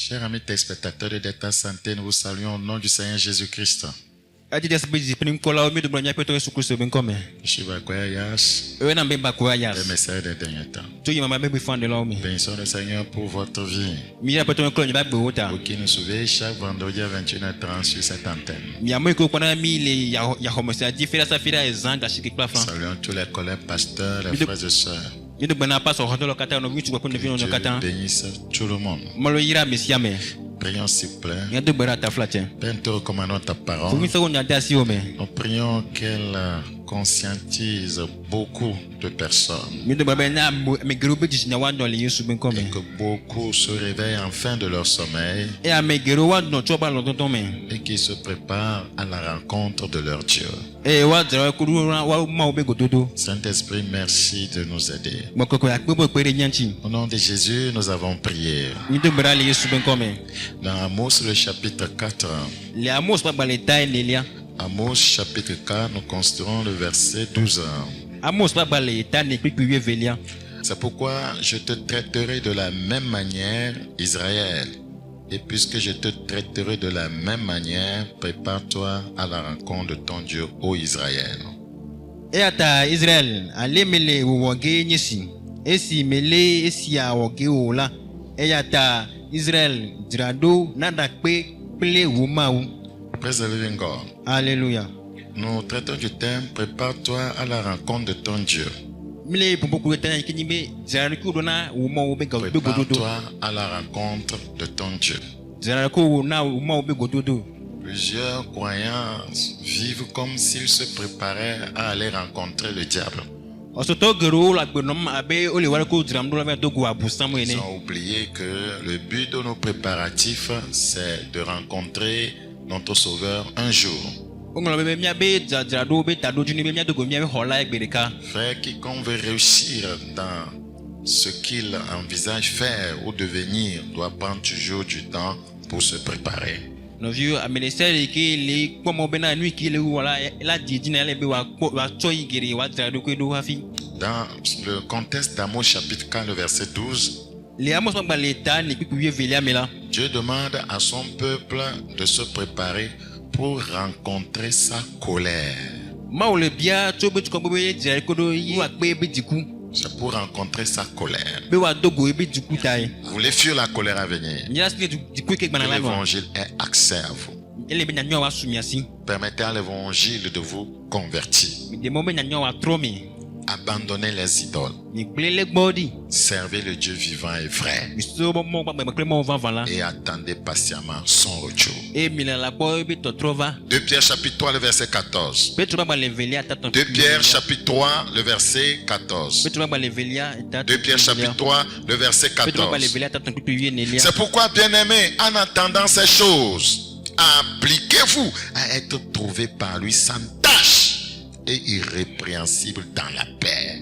Chers amis téléspectateurs de Delta Santé, nous vous saluons au nom du Seigneur Jésus-Christ. Je suis Bakoya Yash, le messager des derniers temps. Bénissons le Seigneur pour votre vie. Pour qui nous suivez chaque vendredi à 21h30 sur cette antenne. Saluons tous les collègues pasteurs, les frères et sœurs. Que Dieu bénisse tout le monde. Prions s'il vous plaît. Père, nous te recommandons ta parole. Nous prions qu'elle conscientise beaucoup de personnes. Et que beaucoup se réveillent enfin de leur sommeil. Et qu'ils se préparent à la rencontre de leur Dieu. Saint-Esprit, merci de nous aider. Au nom de Jésus, nous avons prié. Dans Amos, le chapitre 4. Amos, chapitre 4, nous considérons le verset 12. C'est pourquoi je te traiterai de la même manière, Israël. Et puisque je te traiterai de la même manière, prépare-toi à la rencontre de ton Dieu, ô Israël. Israël, allez mele woge nyesi. Esi mele esi a woge ola. Israël, drado nada ple wumau. Praise the living God. Alléluia. Nous traitons du thème prépare-toi à la rencontre de ton Dieu. Prépare-toi à la rencontre de ton Dieu. Plusieurs croyants vivent comme s'ils se préparaient à aller rencontrer le diable. Ils ont oublié que le but de nos préparatifs, c'est de rencontrer notre Sauveur un jour. Frère, quiconque veut réussir dans ce qu'il envisage faire ou devenir doit prendre toujours du temps pour se préparer. Dans le contexte d'Amos chapitre 4, le verset 12, Dieu demande à son peuple de se préparer pour rencontrer sa colère. C'est pour rencontrer sa colère. Vous voulez fuir la colère à venir. L'évangile est accès à vous. Permettez à l'évangile de vous convertir. Abandonnez les idoles. Servez le Dieu vivant et vrai. Et attendez patiemment son retour. 2 Pierre chapitre 3, le verset 14. 2 Pierre chapitre 3, le verset 14. 2 Pierre chapitre 3, le verset 14. C'est pourquoi, bien-aimés, en attendant ces choses, appliquez-vous à être trouvés par lui sans tâche et irrépréhensible dans la paix.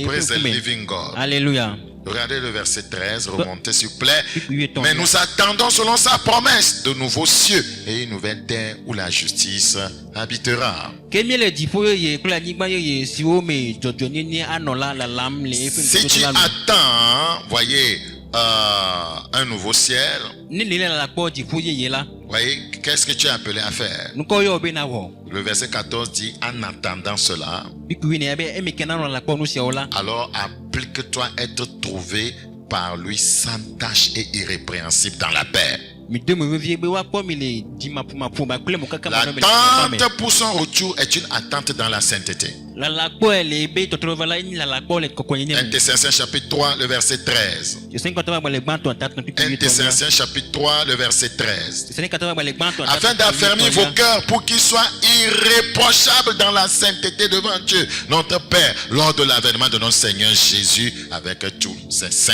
Praise the living God. Alléluia. Regardez le verset 13, remontez s'il vous plaît. Mais nous attendons selon sa promesse de nouveaux cieux et une nouvelle terre où la justice habitera. Si tu attends, voyez, un nouveau ciel, voyez, qu'est-ce que tu es appelé à faire? Le verset 14 dit, en attendant cela, alors applique-toi à être trouvé par lui sans tâche et irrépréhensible dans la paix. L'attente pour son retour est une attente dans la sainteté. 1 Thessaloniciens chapitre 3, le verset 13. 1 Thessaloniciens chapitre 3, le verset 13. Afin d'affermir vos cœurs pour qu'ils soient irréprochables dans la sainteté devant Dieu, notre Père, lors de l'avènement de notre Seigneur Jésus avec tous ses saints.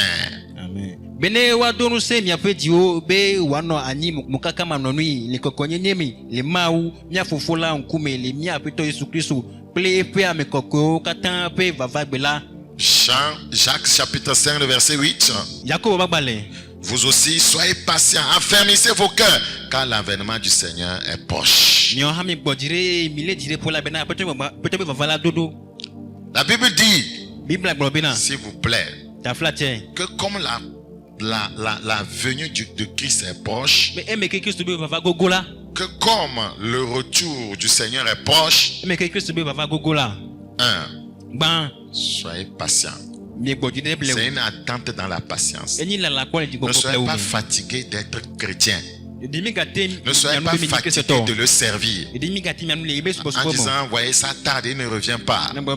Amen. Bene wa donu se mi apedio be wano anyi mukaka manonui le kokonyemi le mau mia fofola nkume le mia apeto Yesu Kristo ple epe amekoko katan pe vavagbela. Jacques chapitre 5 le verset 8. Jacob babale. Vous aussi soyez patients, affermissez vos cœurs car l'avènement du Seigneur est proche. reproche. La Bible dit, s'il vous plaît, que comme la venue de Christ est proche, que comme le retour du Seigneur est proche, soyez patient. C'est une attente dans la patience. Ne soyez pas fatigué d'être chrétien. Ne soyez pas fatigué de le servir. En disant, voyez, ça tarde, il ne revient pas. Bon,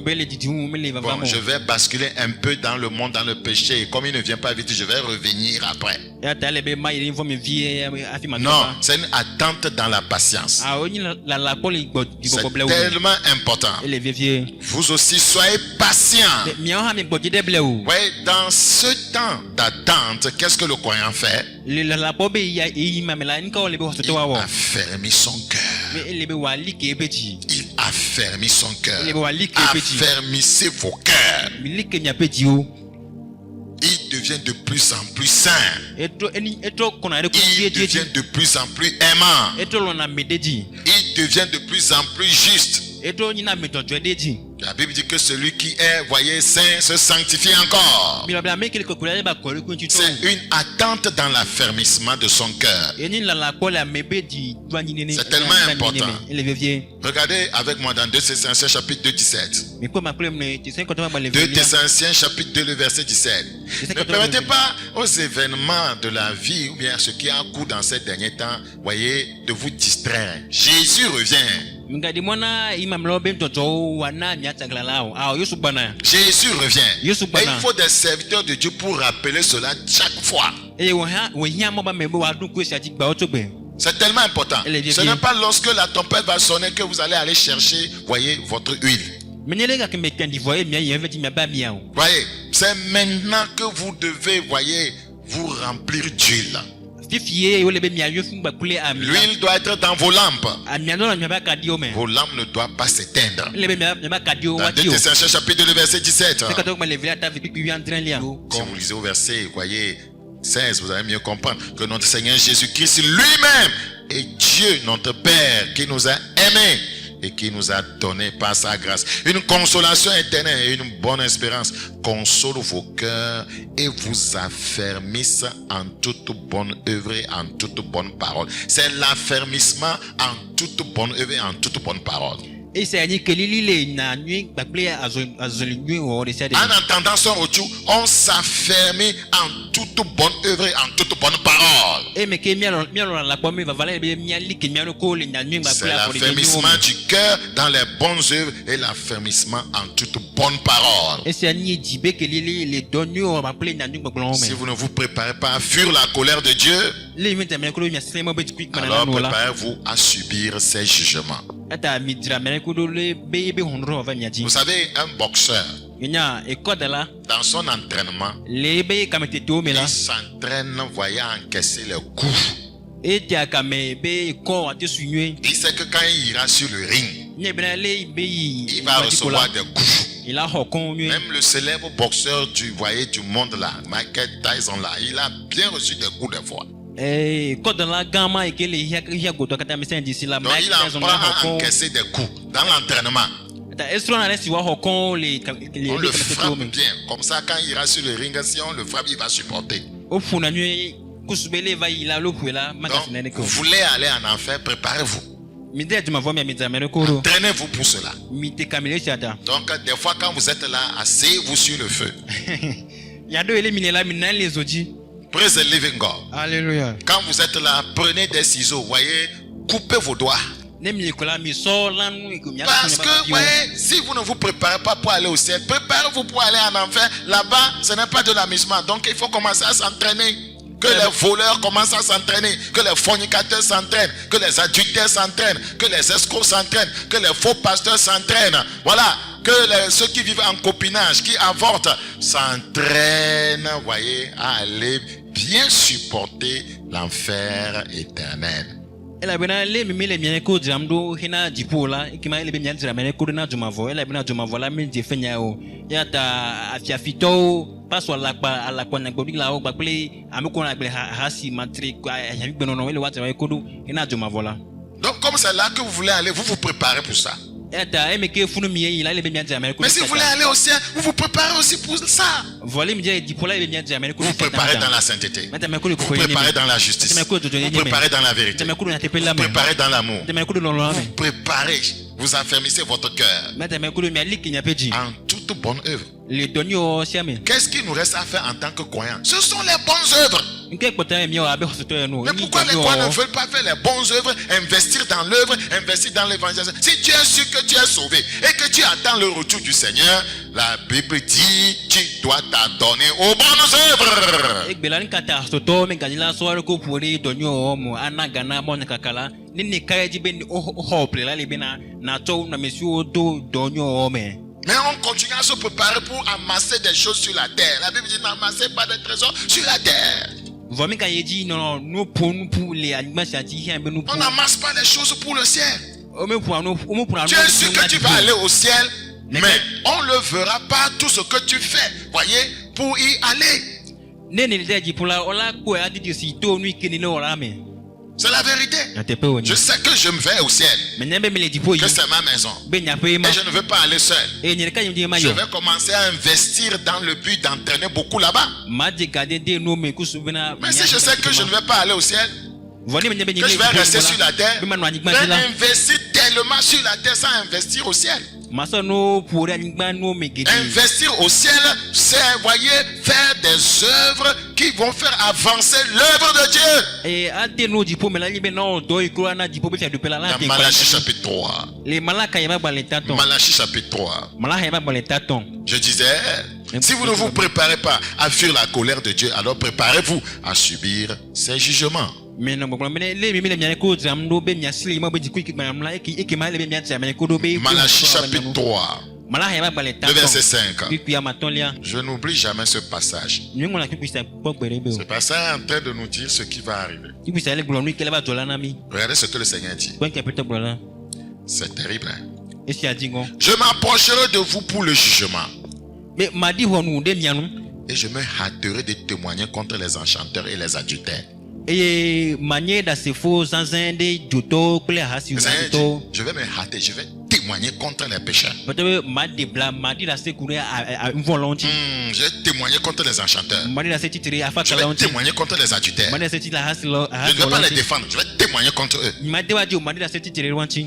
je vais basculer un peu dans le monde, dans le péché. Et comme il ne vient pas vite, je vais revenir après. Non, c'est une attente dans la patience. C'est tellement important. Vous aussi, soyez patients. Oui, dans ce temps d'attente, qu'est-ce que le croyant fait? Il affermit son cœur. Il affermit son cœur. Affermissez vos cœurs. Il devient de plus en plus saint. Il devient de plus en plus aimant. Il devient de plus en plus juste. La Bible dit que celui qui est, voyez, saint se sanctifie encore. C'est une attente dans l'affermissement de son cœur. C'est tellement important. Regardez avec moi dans 2 Thessaloniciens chapitre 2, 17. 2 Thessaloniciens chapitre 2, le verset 17. Ne permettez pas aux événements de la vie ou bien ce qui est en cours dans ces derniers temps, voyez, de vous distraire. Jésus revient. Jésus revient. Et il faut des serviteurs de Dieu pour rappeler cela chaque fois. C'est tellement important. Ce n'est pas lorsque la trompette va sonner que vous allez aller chercher, voyez, votre huile. Voyez, c'est maintenant que vous devez, voyez, vous remplir d'huile. L'huile doit être dans vos lampes. Vos lampes ne doivent pas s'éteindre. Dans 2 Thessaloniciens chapitre 2, verset 17. Si vous lisez au verset, voyez, 16, vous allez mieux comprendre que notre Seigneur Jésus-Christ lui-même est Dieu, notre Père, qui nous a aimés et qui nous a donné par sa grâce une consolation éternelle et une bonne espérance. Console vos cœurs et vous affermisse en toute bonne œuvre et en toute bonne parole. C'est l'affermissement en toute bonne œuvre et en toute bonne parole. En entendant son retour, on s'affermit en toute bonne œuvre et en toute bonne parole. C'est l'affermissement du cœur dans les bonnes œuvres et l'affermissement en toute bonne parole. Si vous ne vous préparez pas à fuir la colère de Dieu, alors préparez-vous à subir ses jugements. Vous savez, un boxeur, dans son entraînement, il s'entraîne, voyant encaisser les coups. Il sait que quand il ira sur le ring, il va recevoir des coups. Même le célèbre boxeur du monde là, Michael Tyson là, il a bien reçu des coups des fois. Donc il apprend à encaisser des coups dans l'entraînement. On le frappe bien. Comme ça, quand il ira sur le ring, si on le frappe, il va supporter. Donc, vous voulez aller en enfer, préparez-vous. Entraînez-vous pour cela. Donc, des fois, quand vous êtes là, asseyez-vous sur le feu. Praise the living God. Alléluia. Quand vous êtes là, prenez des ciseaux, voyez, coupez vos doigts. Parce que, voyez, si vous ne vous préparez pas pour aller au ciel, préparez-vous pour aller en enfer. Là-bas, ce n'est pas de l'amusement. Donc, il faut commencer à s'entraîner. Que les voleurs commencent à s'entraîner, que les fornicateurs s'entraînent, que les adultères s'entraînent, que les escrocs s'entraînent, que les faux pasteurs s'entraînent. Voilà, que ceux qui vivent en copinage, qui avortent, s'entraînent, voyez, à aller bien supporter l'enfer éternel. Donc comme c'est là que vous voulez aller, vous vous préparez pour ça. Mais si vous voulez aller au ciel, vous vous préparez aussi pour ça. Vous vous préparez dans la sainteté. Vous vous préparez dans la justice. Vous vous préparez dans la vérité. Vous vous préparez dans l'amour. Vous préparez. Vous affermissez votre cœur en toute bonne œuvre. Qu'est-ce qu'il nous reste à faire en tant que croyants? Ce sont les bonnes œuvres. Mais pourquoi les croyants ne veulent pas faire les bonnes œuvres, investir dans l'œuvre, investir dans l'évangélisation? Si tu es sûr que tu es sauvé et que tu attends le retour du Seigneur, la Bible dit tu dois t'adonner aux bonnes œuvres. Mais on continue à se préparer pour amasser des choses sur la terre. La Bible dit n'amassez pas des trésors sur la terre. On n'amasse pas les choses pour le ciel. Tu es sûr que tu vas aller au ciel, mais on ne le verra pas tout ce que tu fais, voyez, pour y aller. C'est la vérité. Je sais que je me vais au ciel, que c'est ma maison, et je ne veux pas aller seul. Je vais commencer à investir dans le but d'entraîner beaucoup là-bas. Mais si je sais que je ne vais pas aller au ciel, que je vais rester sur la terre, je vais investir tellement sur la terre sans investir au ciel. Investir au ciel, c'est, voyez, faire des œuvres qui vont faire avancer l'œuvre de Dieu. Dans Malachie chapitre 3. Malachie chapitre 3. Je disais, si vous ne vous préparez pas à fuir la colère de Dieu, alors préparez-vous à subir ses jugements. Malachie chapitre 3, le verset 5. Je n'oublie jamais ce passage. Ce passage est en train de nous dire ce qui va arriver. Regardez ce que le Seigneur dit. C'est terrible, hein? Je m'approcherai de vous pour le jugement. Et je me hâterai de témoigner contre les enchanteurs et les adultères. Je vais me hâter, je vais témoigner contre les pécheurs. Je vais témoigner contre les enchanteurs. Je vais témoigner contre les adultères. Je ne vais pas les défendre, je vais témoigner contre eux.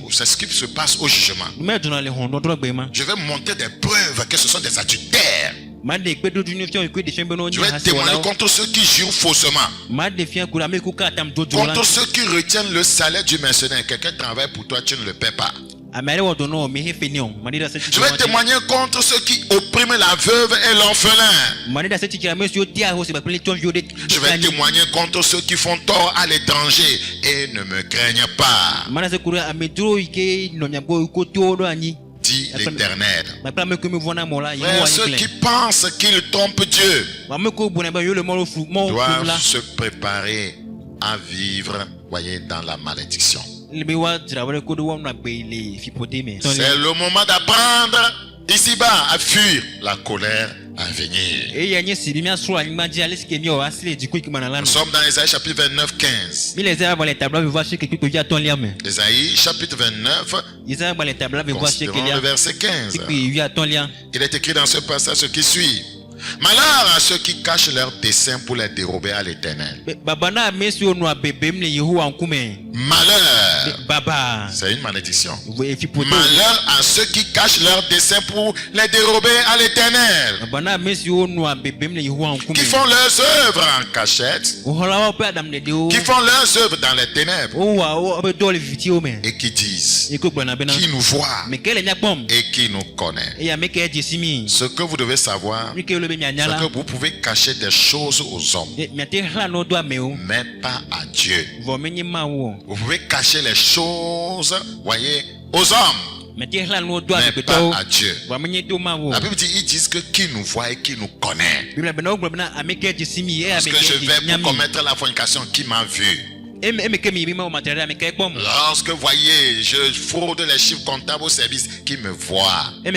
C'est ce qui se passe au jugement. Je vais montrer des preuves que ce sont des adultères. Je vais témoigner contre ceux qui jurent faussement, contre ceux qui retiennent le salaire du mercenaire. Quelqu'un travaille pour toi, tu ne le paies pas. Je vais témoigner contre ceux qui oppriment la veuve et l'orphelin. Je vais témoigner contre ceux qui font tort à l'étranger et ne me craignent pas, dit l'Éternel. Frère, ceux qui pensent qu'ils trompent Dieu doivent se préparer à vivre, voyez, dans la malédiction. C'est le moment d'apprendre ici-bas à fuir la colère à venir. Nous sommes dans Ésaïe chapitre 29, 15. Ésaïe chapitre 29, considérons le verset 15. Il est écrit dans ce passage ce qui suit. Malheur à ceux qui cachent leurs desseins pour les dérober à l'Éternel. Malheur, c'est une malédiction. Malheur à ceux qui cachent leurs desseins pour les dérober à l'Éternel, qui font leurs œuvres en cachette, qui font leurs œuvres dans les ténèbres, et qui disent, qui nous voit et qui nous connaît. Ce que vous devez savoir, c'est que vous pouvez cacher des choses aux hommes, mais pas à Dieu. Vous pouvez cacher les choses, voyez, aux hommes, mais pas à Dieu. La Bible dit, ils disent que qui nous voit et qui nous connaît. Parce que je vais pour commettre la fornication, qui m'a vu. Lorsque voyez, je fraude les chiffres comptables au service qui me voient. La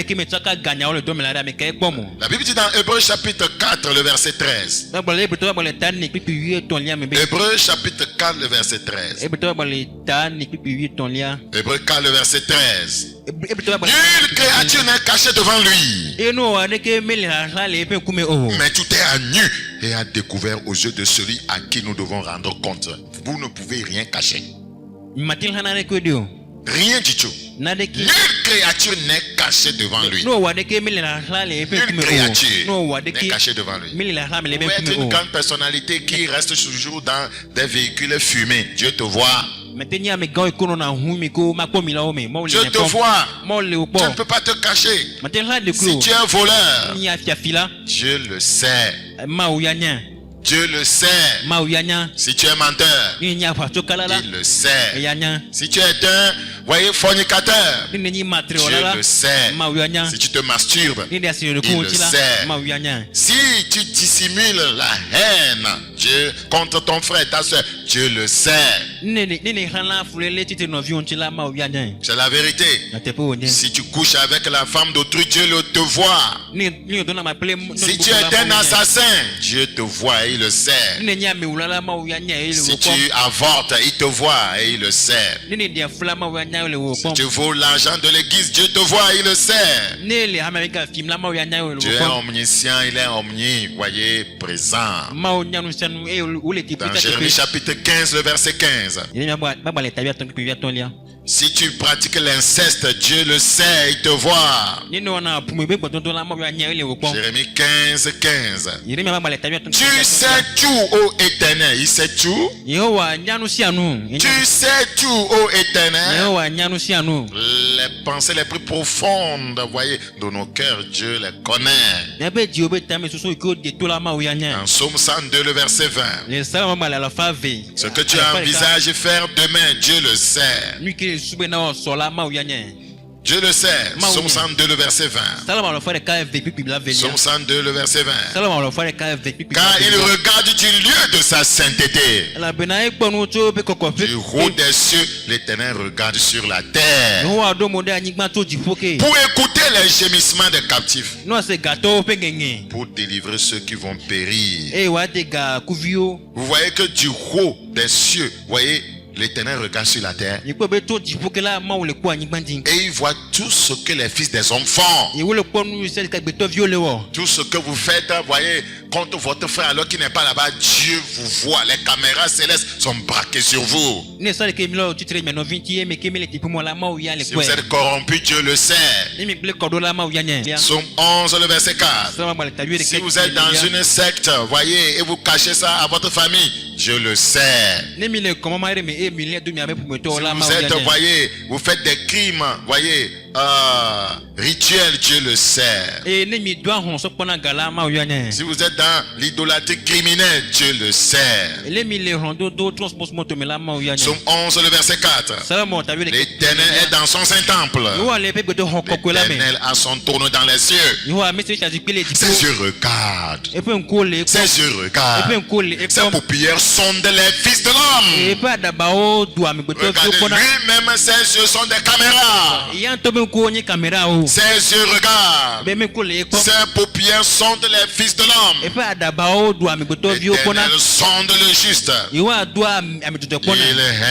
Bible dit dans Hébreux chapitre 4, le verset 13. Hébreux chapitre 4, le verset 13. Hébreux 4, le verset 13. Nulle créature n'est cachée devant lui. Mais tout est à nu et à découvert aux yeux de celui à qui nous devons rendre compte. Vous ne pouvez rien cacher. Rien du tout. Nulle créature n'est cachée devant lui. Nulle créature n'est cachée devant lui. Vous pouvez être une grande personnalité qui reste toujours dans des véhicules fumés. Dieu te voit. Je te vois. Tu ne peux pas te cacher. Si tu es un voleur, Dieu le sait. Dieu le sait. Si tu es menteur, il le sait. Si tu es un fornicateur, Dieu le sait. Si tu te masturbes, il le sait. Si tu dissimules la haine contre ton frère, ta soeur, Dieu le sait. C'est la vérité. Si tu couches avec la femme d'autrui, Dieu te voit. Si tu es un assassin, Dieu te voit et il le sait. Si tu avortes, il te voit et il le sait. Si tu voles l'argent de l'église, Dieu te voit et il le sait. Dieu est omniscient, il est omniprésent. Dans Jérémie chapitre 15, le verset 15. Si tu pratiques l'inceste, Dieu le sait, il te voit. Jérémie 15, 15. Tu sais tout, ô Éternel. Il sait tout. Tu sais tout, ô Éternel. Les pensées les plus profondes, voyez, de nos cœurs, Dieu les connaît. En Psaume 102, le verset 20. Ce que tu envisages faire demain, Dieu le sait. Dieu le sait. Psaume 102, le verset 20. Psaume 102, le verset 20. Car il regarde du lieu de sa sainteté. Du haut des cieux, l'Éternel regarde sur la terre. Pour écouter les gémissements des captifs. Pour délivrer ceux qui vont périr. Vous voyez que du haut des cieux, vous voyez, l'Éternel regarde sur la terre et il voit tout ce que les fils des hommes font. Tout ce que vous faites, voyez, contre votre frère alors qu'il n'est pas là-bas, Dieu vous voit. Les caméras célestes sont braquées sur vous. Si vous êtes corrompu, Dieu le sait. Psaume 11, le verset 4. Si vous êtes dans une secte, voyez, et vous cachez ça à votre famille, Dieu le sait. Si vous êtes, voyez, vous faites des crimes, voyez, rituels, Dieu le sait. Si vous êtes dans l'idolâtrie criminelle, Dieu le sait. Psaume 11, le verset 4. L'Éternel est dans son Saint-Temple. L'Éternel a son trône dans les cieux. Ses yeux regardent. Ses yeux regardent. Ses paupières sondent les fils de l'homme. Regardez, lui-même, ses yeux sont des caméras. Ses yeux regardent. Ses paupières sondent les fils de l'homme. L'Éternel sonde le juste. Il est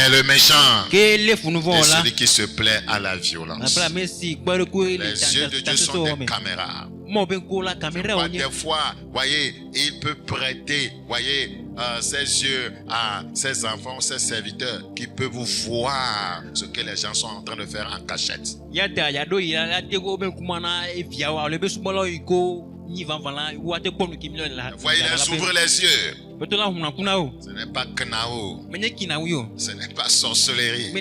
le méchant et celui qui se plaît à la violence. Les yeux de Dieu sont des caméras. Des fois, voyez, il peut prêter, voyez, ses yeux à ses enfants, ses serviteurs, qui peuvent vous voir ce que les gens sont en train de faire en cachette. Voyez, il s'ouvre les yeux. Ce n'est pas Knao. Ce n'est pas sorcellerie.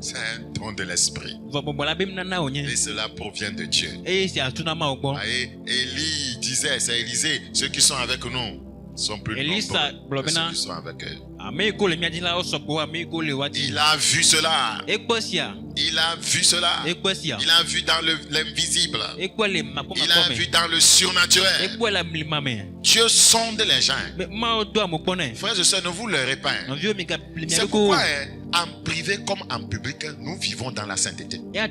C'est un don de l'esprit. Et cela provient de Dieu. Voyez, Élie disait, c'est Élisée, ceux qui sont avec nous sont plus nombreux que ceux qui sont avec eux. Il a vu cela. Il a vu cela. Il a vu dans l'invisible. Il a vu dans le surnaturel. Dieu sonde les gens. Frères et sœurs, ne vous leurrez pas. C'est pourquoi en privé comme en public, nous vivons dans la sainteté. La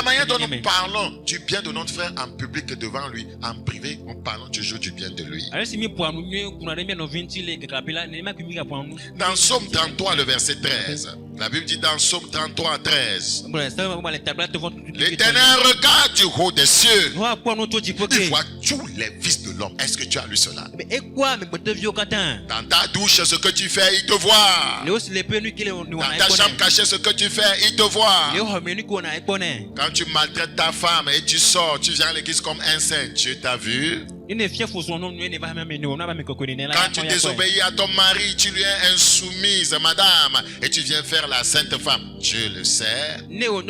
manière dont nous parlons du bien de notre frère en public devant lui, en privé, nous parlons toujours du bien de lui. Dans Somme 33, le verset 13, la Bible dit dans Somme 33, 13, l'Éternel regarde du haut des cieux. Il voit tous les fils de l'homme. Est-ce que tu as lu cela? Dans ta douche, ce que tu fais, il te voit. Dans ta chambre cachée, ce que tu fais, il te voit. Quand tu maltraites ta femme et tu sors, tu viens à l'église comme un saint, Dieu t'a vu. Quand tu désobéis à ton mari, tu lui es insoumise, madame, et tu viens faire la sainte femme, Dieu le sait. L'Éternel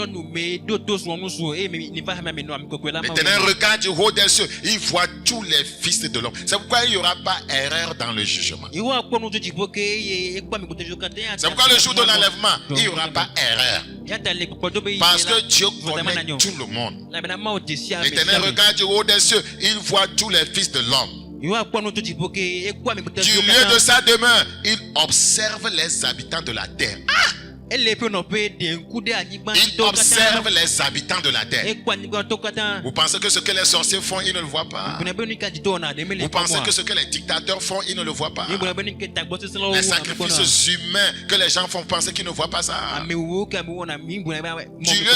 regarde du haut des cieux, il voit tous les fils de l'homme. C'est pourquoi il n'y aura pas erreur dans le jugement. C'est pourquoi le jour de l'enlèvement, il n'y aura pas erreur. Parce que Dieu connaît tout le monde. L'Éternel regarde du haut des cieux, il voit tous les fils de l'homme. Du lieu de sa demeure, il observe les habitants de la terre. Il observe les habitants de la terre. Vous pensez que ce que les sorciers font, ils ne le voient pas? Vous pensez que ce que les dictateurs font, ils ne le voient pas? Les sacrifices humains que les gens font, vous pensez qu'ils ne voient pas ça? Du lieu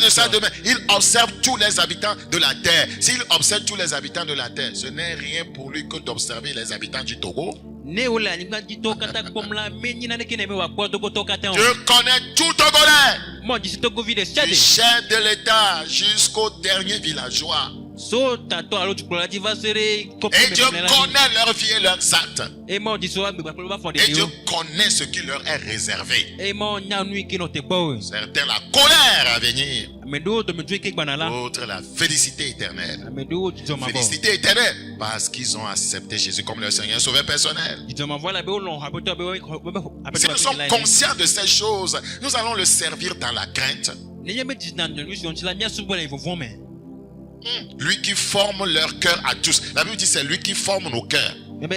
de sa demeure, il observe tous les habitants de la terre. S'il observe tous les habitants de la terre, ce n'est rien pour lui que d'observer les habitants du Togo. Dieu connaît tout Togolais. Du chef de l'État jusqu'au dernier villageois. Et Dieu connaît leur vie et leurs actes. Et Dieu connaît ce qui leur est réservé. Certains la colère à venir, d'autres la félicité éternelle. Félicité éternelle parce qu'ils ont accepté Jésus comme leur Seigneur Sauveur personnel. Si nous sommes conscients de ces choses, nous allons le servir dans la crainte. Lui qui forme leur cœur à tous. La Bible dit c'est lui qui forme nos cœurs. Le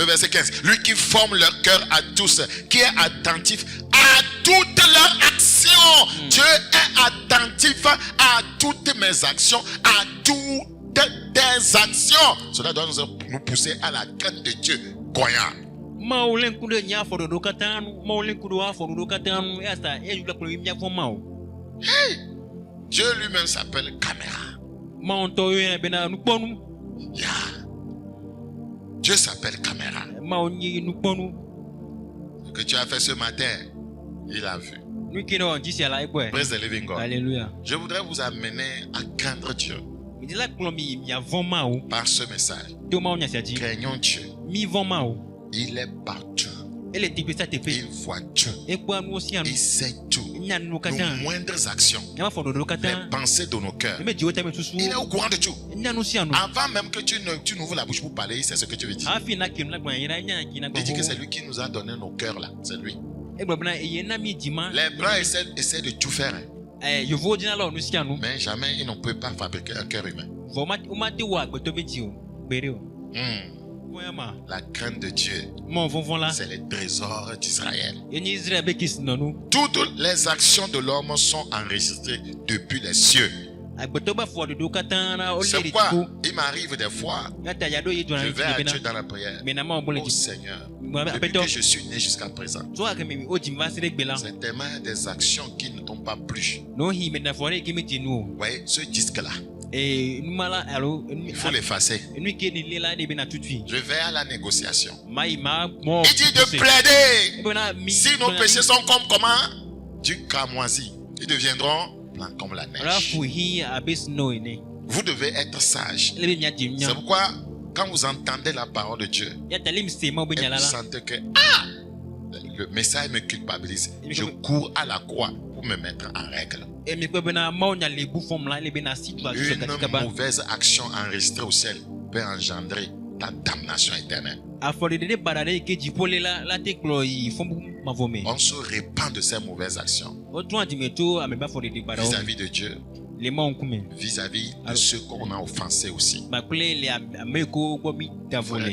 verset 15. Lui qui forme leur cœur à tous, qui est attentif à toutes leurs actions. Dieu est attentif à toutes mes actions, à toutes tes actions. Cela doit nous pousser à la crainte de Dieu. Croyant. Hey! Dieu lui-même s'appelle caméra. Yeah. Dieu s'appelle caméra. Ce que tu as fait ce matin, il a vu. Praise the living God. Alléluia. Je voudrais vous amener à craindre Dieu. Par ce message, craignons Dieu. Il est partout. Il voit tout. Il sait tout. Nos moindres actions, les pensées de nos cœurs. Il est au courant de tout. Avant même que tu n'ouvres la bouche pour parler, il sait ce que tu veux dire. Il dit que c'est lui qui nous a donné nos cœurs là. C'est lui. Les blancs essaient de tout faire. Mais jamais ils ne peuvent pas fabriquer un cœur humain. La crainte de Dieu, c'est les trésors d'Israël. Toutes les actions de l'homme sont enregistrées depuis les cieux. C'est pourquoi il m'arrive des fois, je vais à Dieu dans la prière. Oh Seigneur, depuis que je suis né jusqu'à présent, c'est tellement des actions qui ne t'ont pas plu. Vous voyez ce disque-là, il faut l'effacer. Je vais à la négociation. Il dit de plaider. Si nos péchés sont comme comment? Du cramoisi. Ils deviendront blancs comme la neige. Vous devez être sage. C'est pourquoi quand vous entendez la parole de Dieu et vous sentez que le message me culpabilise, je cours à la croix pour me mettre en règle. Une mauvaise action enregistrée au ciel peut engendrer ta damnation éternelle. On On se répand de ses mauvaises actions vis-à-vis de Dieu, vis-à-vis de ceux qu'on a offensés aussi.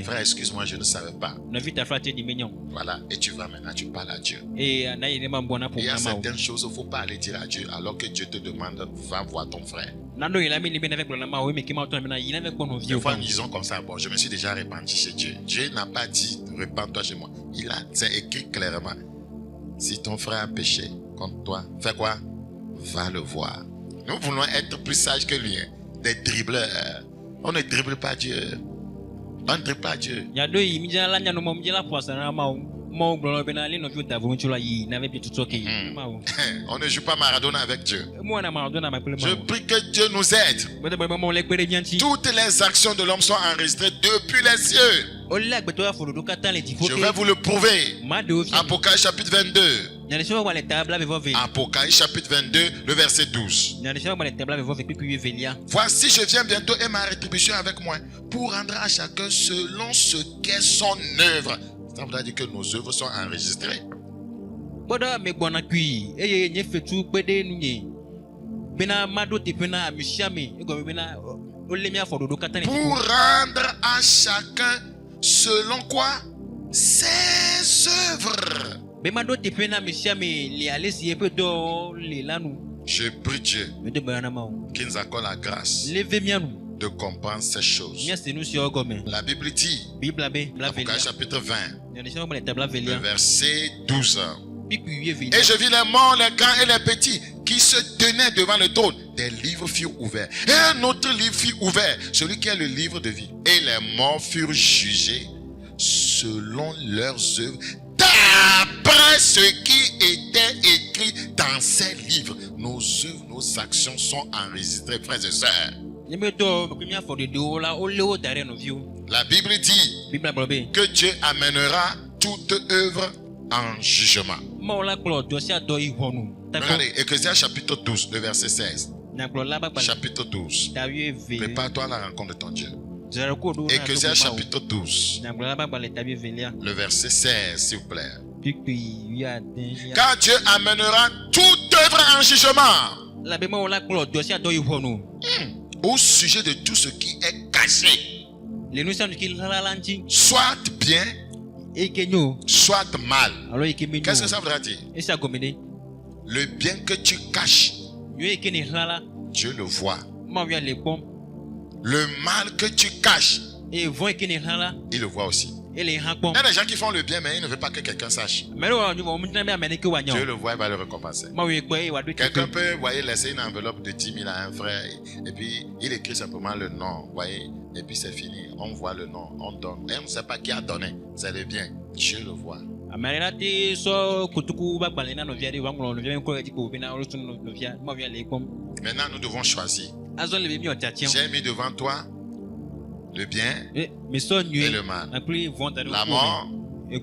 Frère, excuse-moi, je ne savais pas. Voilà, et tu vas maintenant, tu parles à Dieu. Il y a certaines choses, il ne faut pas aller dire à Dieu alors que Dieu te demande, va voir ton frère. Des fois, nous disons comme ça, bon, je me suis déjà répandu chez Dieu. Dieu n'a pas dit, répands-toi chez moi. C'est écrit clairement. Si ton frère a péché contre toi, fais quoi? Va le voir. Nous voulons être plus sages que lui. Hein. Des dribbleurs. On ne dribble pas Dieu. On ne dribble pas Dieu. On ne joue pas Maradona avec Dieu. Je prie que Dieu nous aide. Toutes les actions de l'homme sont enregistrées depuis les cieux. Je vais vous le prouver. Apocalypse chapitre 22. Apocalypse chapitre 22, le verset 12. Voici, je viens bientôt et ma rétribution avec moi pour rendre à chacun selon ce qu'est son œuvre. Ça veut dire que nos œuvres sont enregistrées. Pour rendre à chacun selon quoi? Ses œuvres. Je prie Dieu qu'il nous accorde la grâce de comprendre ces choses. La Bible dit, Apocalypse chapitre 20, le verset 12. Et je vis les morts, les grands et les petits qui se tenaient devant le trône. Des livres furent ouverts. Et un autre livre fut ouvert, celui qui est le livre de vie. Et les morts furent jugés selon leurs œuvres, d'après ce qui était écrit dans ces livres. Nos œuvres, nos actions sont enregistrées, frères et sœurs. La Bible dit que Dieu amènera toute œuvre en jugement. Regardez, Ecclésiaste chapitre 12, le verset 16. Chapitre 12. Prépare-toi à la rencontre de ton Dieu. Ecclésiaste chapitre 12, le verset 16, s'il vous plaît. Car Dieu amènera toute œuvre en jugement. Au sujet de tout ce qui est caché, soit bien, soit mal. Qu'est-ce que ça voudra dire? Le bien que tu caches, Dieu le voit. Le mal que tu caches, il le voit aussi. Il y a des gens qui font le bien, mais ils ne veulent pas que quelqu'un sache. Dieu le voit, il va le récompenser. Quelqu'un peut, laisser une enveloppe de 10 000 à un frère, et puis il écrit simplement le nom, voyez, et puis c'est fini. On voit le nom, on donne. Et on ne sait pas qui a donné. C'est le bien. Dieu le voit. Maintenant, nous devons choisir. J'ai mis devant toi le bien et le mal, la mort et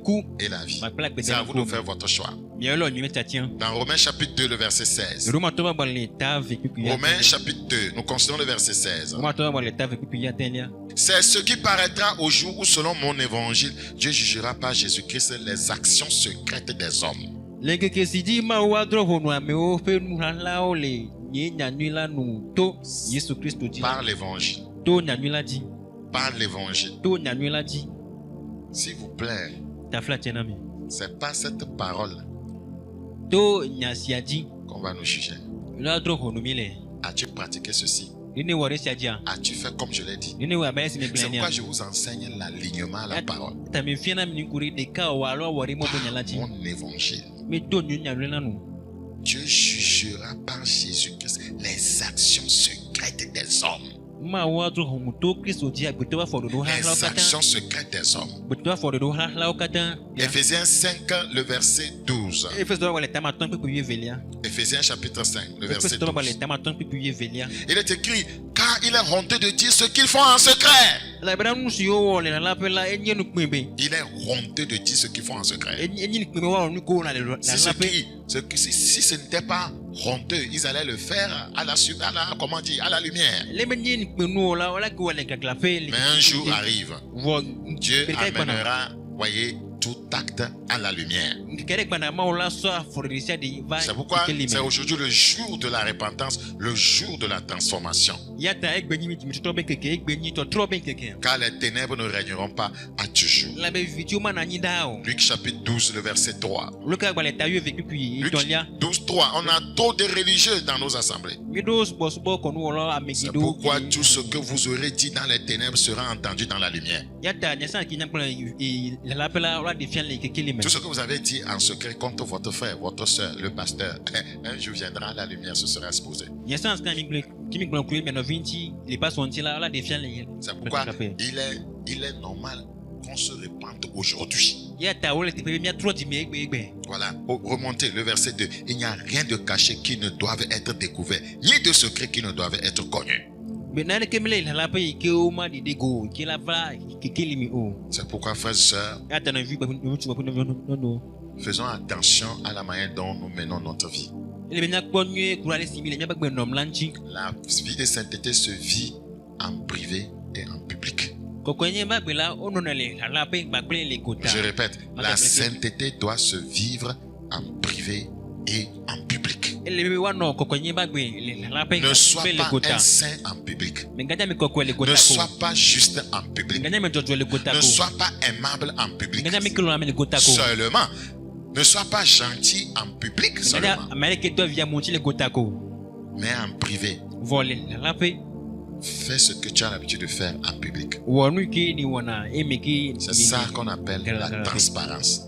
la vie. C'est à vous de faire votre choix. Dans Romains chapitre 2, le verset 16. Romains chapitre 2, nous considérons le verset 16. C'est ce qui paraîtra au jour où, selon mon évangile, Dieu jugera par Jésus-Christ les actions secrètes des hommes. Par l'évangile. Par l'évangile. S'il vous plaît, c'est pas cette parole qu'on va nous juger. As-tu pratiqué ceci? As-tu fait comme je l'ai dit? C'est pourquoi je vous enseigne l'alignement à la parole. Par mon évangile. Dieu jugera par Jésus-Christ les actions secrètes des hommes. Les actions secrètes des hommes. Éphésiens 5, le verset 12. 12. Éphésiens chapitre 5, le verset 12. Il est écrit, car il est honteux de dire ce qu'ils font en secret. Il est honteux de dire ce qu'ils font en secret. Si ce n'était pas honteux, ils allaient le faire à la lumière. Mais un jour arrive, Dieu amènera, voyez, tout acte à la lumière. C'est pourquoi c'est aujourd'hui le jour de la repentance, le jour de la transformation. Car les ténèbres ne régneront pas à toujours. Luc chapitre 12, le verset 3. Luc 12, 3. On a trop de religieux dans nos assemblées. C'est pourquoi tout ce que vous aurez dit dans les ténèbres sera entendu dans la lumière. Tout ce que vous avez dit en secret contre votre frère, votre soeur, le pasteur, un jour viendra, la lumière se sera exposée. C'est pourquoi il est normal qu'on se répande aujourd'hui. Voilà, remontez le verset 2. Il n'y a rien de caché qui ne doive être découvert, ni de secret qui ne doivent être connus. C'est pourquoi, frères et sœurs, faisons attention à la manière dont nous menons notre vie. La vie de sainteté se vit en privé et en public. Je répète, la sainteté doit se vivre en privé et en public. Ne sois pas un saint en public. Ne sois pas juste en public. Ne sois pas aimable en public. Seulement, ne sois pas gentil en public seulement. Mais en privé, fais ce que tu as l'habitude de faire en public. C'est ça qu'on appelle la transparence.